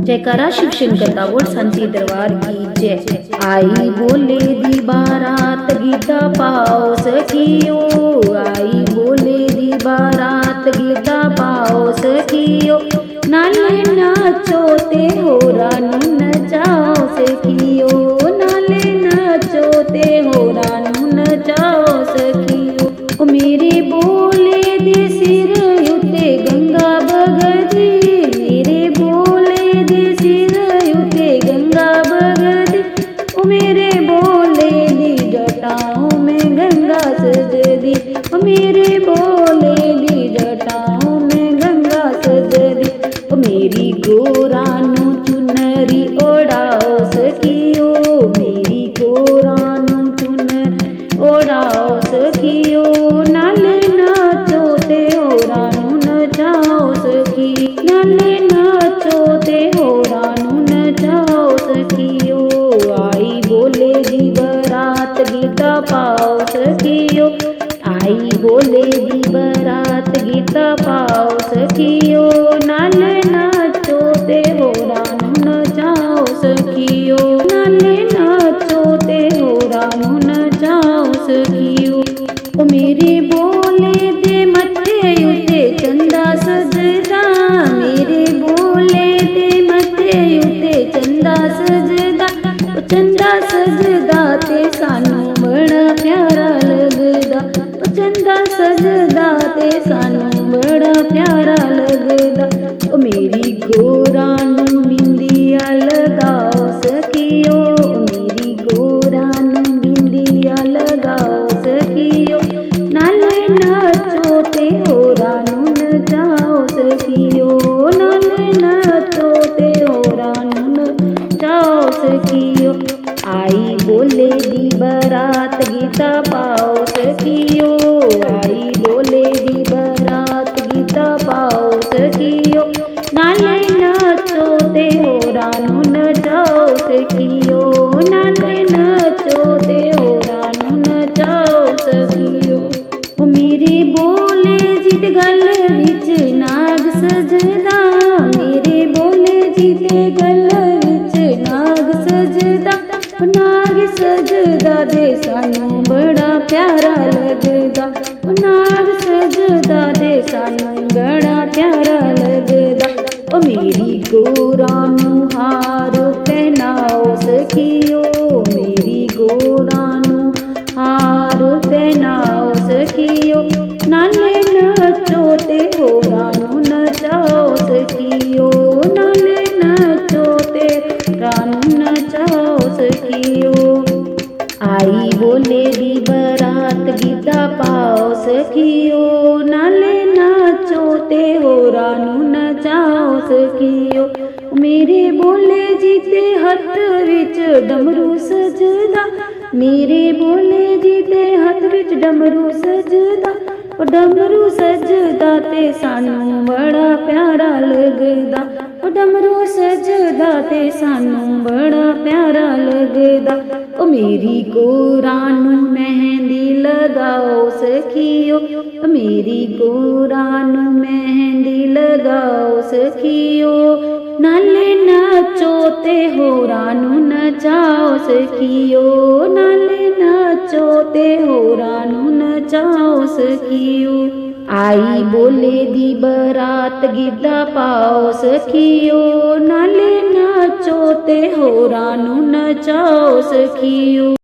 जयकारा शिव शंकर का बोल शांति दरबार की जय। आई बोले दी बारात गीता पाओ सखियो, आई बोले दी बारात गीता पाओ सखियो, नाले नाचो ते हो रानू नचाओ सखियो, नाले नाचो ते हो रानू नचाओ सखियो। ओ मेरे बोले दे सिर उते गंगा बगदी, मेरे बोले दे सिर उते गंगा बगदी, ओ मेरे बोले दी जटाओं में गंगा सजदी, ओ मेरे बोले दी जटाओं में गंगा सजदी। ओ मेरी गोरानू चुनरी ओढ़ाओ सखियो, मेरी गोरानू चुनरी ओढ़ाओ सखियो, नाले नाचो ते हो रानू नचाओ सखी, नाले नाचो ते हो रानू नचाओ सखियो। आई बोले दी बरात गीता पाओ सखियो, आई बोले दी बरात गीता पाओ सखियो, नाले नाचो ते हो रानू नचाओ सखियो, नाले नाचो ते हो रानू नचाओ सखियो। ओ मेरे बोले दे मथे उते चंदा सजदा, मेरे बोले दे मथे उते चंदा सजदा, ओ चंदा सजदा ते सानू बड़ा प्यारा लगदा, ओ चंदा सजदा ते सानू बड़ा प्यारा लगदा। ओ मेरी गोरानू बिंदिया लगाओ सखियो, मेरी गोरानू बिंदिया लगाओ सखियो, नाले नाचो ते हो रानू नचाओ सखियो, नाले नाचो ते हो रानू नचाओ सखियो। आई बोले दी बरात गीता पाओ सखियो, आई बोले दी बरात गीता पाओ सखियो, नाले नाचो ते हो रानू नचाओ सखियो, नाले नाचो ते हो रानू नचाओ सखियो। ओ मेरे बोले जित गल विच नाग सजदा, मेरे बोले जित गल विच नाग सजदा, ओ नाग सजदा दे सानू बड़ा प्यारा लगदा, ओ नाग सजदा दे सानू बड़ा प्यारा लगदा। ओ मेरी गोरानू हार पहनाओ सखियो, मेरी गोरानू हार पहनाओ सखियो, नाले नाचो ते हो रानू नचाओ सखियो, नाले नाचो ते रानू नचाओ सखियो। आई बोले दी बरात गीता पाओ सखियो, नाले नाचो ते हो रानू नचाओ सखियो। मेरे बोले जीते हथ विच डमरू सजदा, मेरे बोले जीते हथ विच डमरू सजदा, ओ डमरू सजदा ते सानू बड़ा प्यारा लगदा, ओ डमरू सजदा ते सानू बड़ा प्यारा लगदा। ओ मेरी गोरानू मेहंदी लगाओ सखियो, ओ मेरी गोरानू मेहंदी लगाओ सखियो, नाले नाचो ते हो रानू नचाओ सखियो, नाले नाचो ते हो रानू नचाओ सखियो। आई बोले दी बरात गिद्दा पाओ सखियो, नाले नाचो ते हो रानू नचाओ सखियो।